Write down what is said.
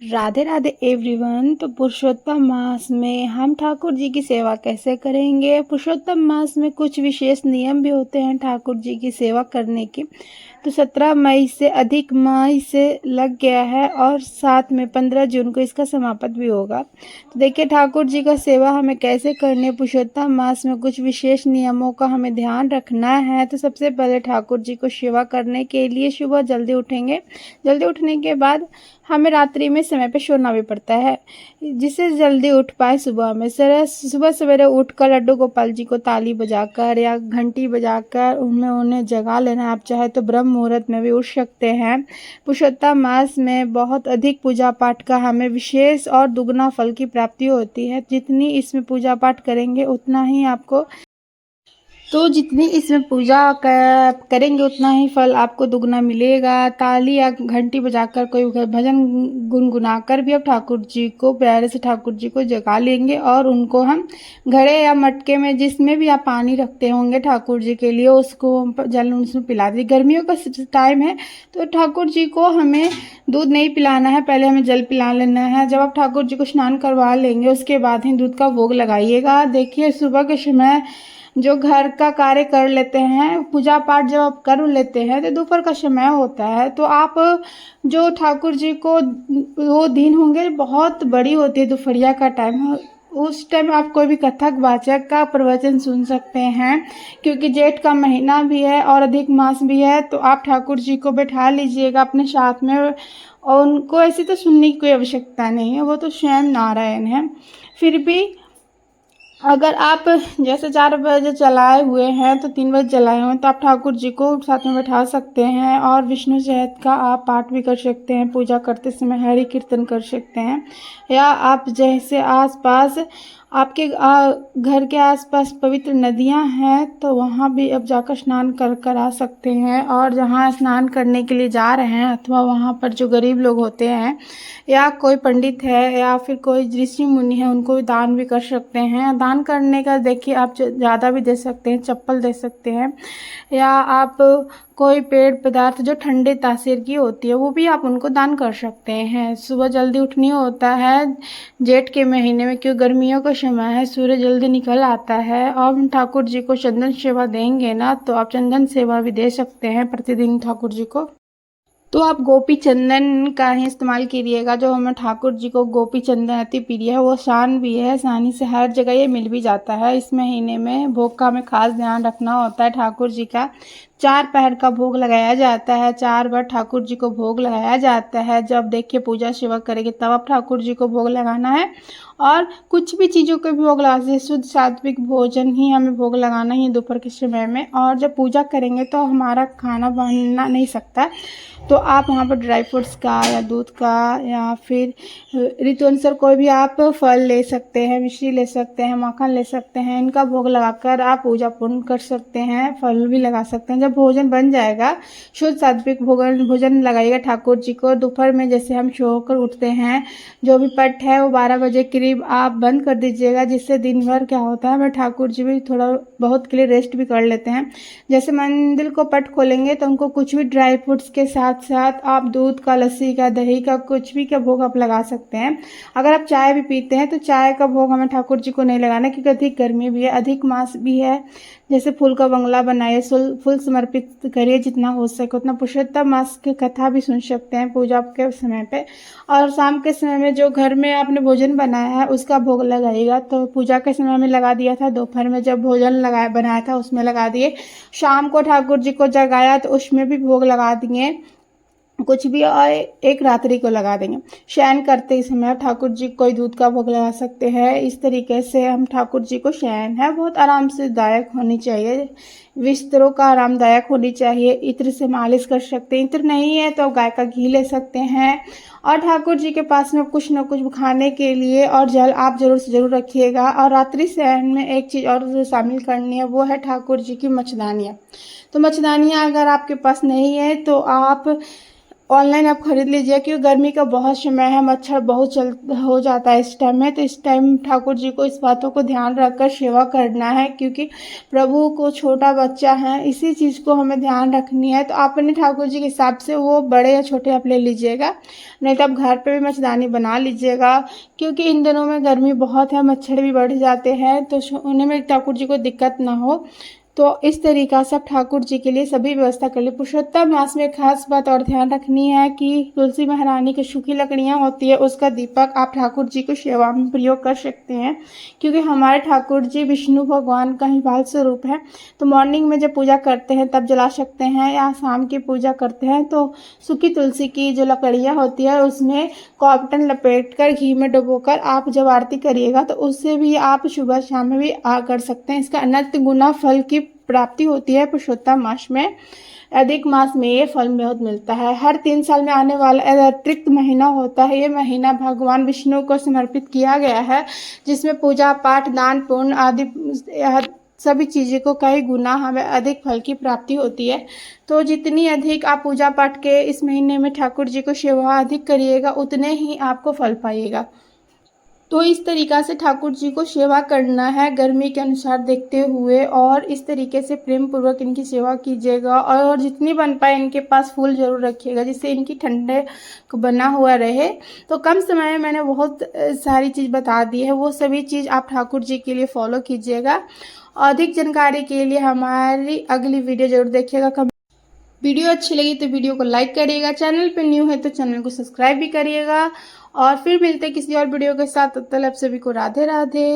Radhe Radhe everyone. तो पुरुषोत्तम मास में हम ठाकुर जी की सेवा कैसे करेंगे। पुरुषोत्तम मास में कुछ विशेष नियम भी होते हैं ठाकुर जी की सेवा करने के। तो 17 मई से अधिक मई से लग गया है और साथ में 15 जून को इसका समापन भी होगा। तो देखिए ठाकुर जी का सेवा हमें कैसे करनी है। पुरुषोत्तम मास में कुछ विशेष नियमों का हमें ध्यान रखना है। तो सबसे पहले ठाकुर जी को सेवा करने के लिए सुबह जल्दी उठेंगे। जल्दी उठने के बाद हमें रात्रि में समय पे सोना भी पड़ता है, जिससे जल्दी उठ पाए। सुबह में सुबह सवेरे उठकर लड्डू गोपाल जी को ताली बजाकर या घंटी बजाकर उन्हें जगा लेना। आप चाहे तो ब्रह्म मुहूर्त में भी उठ सकते हैं। पुरुषोत्तम मास में बहुत अधिक पूजा पाठ का हमें विशेष और दुगना फल की प्राप्ति होती है। जितनी इसमें पूजा पाठ करेंगे उतना ही आपको जितनी इसमें पूजा करेंगे उतना ही फल आपको दुगना मिलेगा। ताली या घंटी बजाकर कोई भजन गुनगुनाकर भी आप ठाकुर जी को प्यारे से ठाकुर जी को जगा लेंगे और उनको हम घड़े या मटके में जिसमें भी आप पानी रखते होंगे ठाकुर जी के लिए उसको जल उसमें पिला दें। गर्मियों का टाइम है तो ठाकुर जी को हमें दूध नहीं पिलाना है, पहले हमें जल पिला लेना है। जब आप ठाकुर जी को स्नान करवा लेंगे उसके बाद ही दूध का भोग लगाइएगा। देखिए सुबह के समय जो घर का कार्य कर लेते हैं, पूजा पाठ जब आप कर लेते हैं तो दोपहर का समय होता है। तो आप जो ठाकुर जी को वो दिन होंगे बहुत बड़ी होती है, दोपहरिया का टाइम, उस टाइम आप कोई भी कथक वाचक का प्रवचन सुन सकते हैं। क्योंकि जेठ का महीना भी है और अधिक मास भी है, तो आप ठाकुर जी को बैठा लीजिएगा अपने साथ में। और उनको ऐसे तो सुनने की कोई आवश्यकता नहीं है, वो तो स्वयं नारायण है। फिर भी अगर आप जैसे 4 बजे चलाए हुए हैं तो 3 बजे चलाए हुए हैं तो आप ठाकुर जी को साथ में बैठा सकते हैं और विष्णु सहस्त्र का आप पाठ भी कर सकते हैं। पूजा करते समय हरि कीर्तन कर सकते हैं। या आप जैसे आसपास आपके घर के आसपास पवित्र नदियां हैं तो वहां भी अब जाकर स्नान कर कर आ सकते हैं। और जहां स्नान करने के लिए जा रहे हैं अथवा वहां पर जो गरीब लोग होते हैं या कोई पंडित है या फिर कोई ऋषि मुनि है उनको भी दान भी कर सकते हैं। दान करने का देखिए आप ज़्यादा भी दे सकते हैं, चप्पल दे सकते हैं या आप कोई पेड़ पदार्थ जो ठंडे तासीर की होती है वो भी आप उनको दान कर सकते हैं। सुबह जल्दी उठनी होता है जेठ के महीने में, क्यों गर्मियों का समय है, सूर्य जल्दी निकल आता है। और हम ठाकुर जी को चंदन सेवा देंगे ना तो आप चंदन सेवा भी दे सकते हैं प्रतिदिन ठाकुर जी को। तो आप गोपी चंदन का ही इस्तेमाल कीजिएगा। जो हमें ठाकुर जी को गोपी चंदन अति प्रिय है, वो शान भी है, आसानी से हर जगह ये मिल भी जाता है। इस महीने में भोग का हमें खास ध्यान रखना होता है। ठाकुर जी का 4 पहर का भोग लगाया जाता है, 4 बार ठाकुर जी को भोग लगाया जाता है। जब देखिए पूजा सेवा करेंगे तब आप ठाकुर जी को भोग लगाना है। और कुछ भी चीज़ों के भोग लगा सकते, शुद्ध सात्विक भोजन ही हमें भोग लगाना ही दोपहर के समय में। और जब पूजा करेंगे तो हमारा खाना बनना नहीं सकता, तो आप वहाँ पर ड्राई फ्रूट्स का या दूध का या फिर ऋतु अनुसार कोई भी आप फल ले सकते हैं, मिश्री ले सकते हैं, माखन ले सकते हैं। इनका भोग लगाकर आप पूजा पूर्ण कर सकते हैं, फल भी लगा सकते हैं। जब भोजन बन जाएगा शुद्ध सात्विक भोजन लगाइएगा ठाकुर जी को। दोपहर में जैसे हम सो होकर उठते हैं जो भी पट है वो 12 बजे करीब आप बंद कर दीजिएगा, जिससे दिन भर क्या होता है मैं ठाकुर जी भी थोड़ा बहुत के लिए रेस्ट भी कर लेते हैं। जैसे मंदिर को पट खोलेंगे तो उनको कुछ भी ड्राई फ्रूट्स के साथ साथ आप दूध का, लस्सी का, दही का, कुछ भी का भोग आप लगा सकते हैं। अगर आप चाय भी पीते हैं तो चाय का भोग हमें ठाकुर जी को नहीं लगाना, क्योंकि अधिक गर्मी भी है, अधिक मास भी है। जैसे फूल का बंगला बनाइए, फूल समर्पित करिए जितना हो सके उतना। पुरुषोत्तम मास की कथा भी सुन सकते हैं पूजा के समय पे। और शाम के समय में जो घर में आपने भोजन बनाया है उसका भोग लगाइएगा। तो पूजा के समय में लगा दिया था, दोपहर में जब भोजन बनाया था उसमें लगा दिए, शाम को ठाकुर जी को जगाया तो उसमें भी भोग लगा दिए कुछ भी, और एक रात्रि को लगा देंगे। शयन करते समय ठाकुर जी कोई दूध का भोग लगा सकते हैं। इस तरीके से हम ठाकुर जी को शयन है बहुत आराम से दायक होनी चाहिए, बिस्तरों का आरामदायक होनी चाहिए। इत्र से मालिश कर सकते हैं, इत्र नहीं है तो गाय का घी ले सकते हैं। और ठाकुर जी के पास में कुछ न कुछ खाने के लिए और जल आप जरूर से जरूर रखिएगा। और रात्रि शयन में एक चीज़ और जो शामिल करनी है वो है ठाकुर जी की मच्छरदानियाँ। तो मच्छरदानियाँ अगर आपके पास नहीं है तो आप ऑनलाइन आप खरीद लीजिए, क्योंकि गर्मी का बहुत समय है, मच्छर बहुत हो जाता है इस टाइम में। तो इस टाइम ठाकुर जी को इस बातों को ध्यान रखकर सेवा करना है, क्योंकि प्रभु को छोटा बच्चा है, इसी चीज़ को हमें ध्यान रखनी है। तो आप अपने ठाकुर जी के हिसाब से वो बड़े या छोटे आप ले लीजिएगा, नहीं तो आप घर पे भी मच्छरदानी बना लीजिएगा, क्योंकि इन दिनों में गर्मी बहुत है, मच्छर भी बढ़ जाते हैं, तो उन्हें में ठाकुर जी को दिक्कत ना हो। तो इस तरीक़ा से आप ठाकुर जी के लिए सभी व्यवस्था कर लिए। पुरुषोत्तम मास में खास बात और ध्यान रखनी है कि तुलसी महारानी की सूखी लकड़ियाँ होती है, उसका दीपक आप ठाकुर जी को सेवा में प्रयोग कर सकते हैं, क्योंकि हमारे ठाकुर जी विष्णु भगवान का ही बाल स्वरूप है। तो मॉर्निंग में जब पूजा करते हैं तब जला सकते हैं, या शाम की पूजा करते हैं तो सूखी तुलसी की जो लकड़ियाँ होती है उसमें कॉटन लपेट कर घी में डुबोकर आप जब आरती करिएगा तो उससे भी आप सुबह शाम में भी कर सकते हैं। इसका अनंत गुना फल की प्राप्ति होती है। पुरुषोत्तम मास में, अधिक मास में ये फल बहुत मिलता है। हर 3 साल में आने वाला अतिरिक्त महीना होता है। ये महीना भगवान विष्णु को समर्पित किया गया है, जिसमें पूजा पाठ दान पुण्य आदि सभी चीज़ों को कई गुना हमें अधिक फल की प्राप्ति होती है। तो जितनी अधिक आप पूजा पाठ के इस महीने में ठाकुर जी को सेवा अधिक करिएगा, उतने ही आपको फल पाइएगा। तो इस तरीक़ा से ठाकुर जी को सेवा करना है गर्मी के अनुसार देखते हुए, और इस तरीके से प्रेम पूर्वक इनकी सेवा कीजिएगा, और जितनी बन पाए इनके पास फूल ज़रूर रखिएगा, जिससे इनकी ठंडे को बना हुआ रहे। तो कम समय में मैंने बहुत सारी चीज़ बता दी है, वो सभी चीज़ आप ठाकुर जी के लिए फॉलो कीजिएगा। अधिक जानकारी के लिए हमारी अगली वीडियो ज़रूर देखिएगा। वीडियो अच्छी लगी तो वीडियो को लाइक करिएगा, चैनल पे न्यू है तो चैनल को सब्सक्राइब भी करिएगा, और फिर मिलते हैं किसी और वीडियो के साथ। तब तक आप सभी को राधे राधे।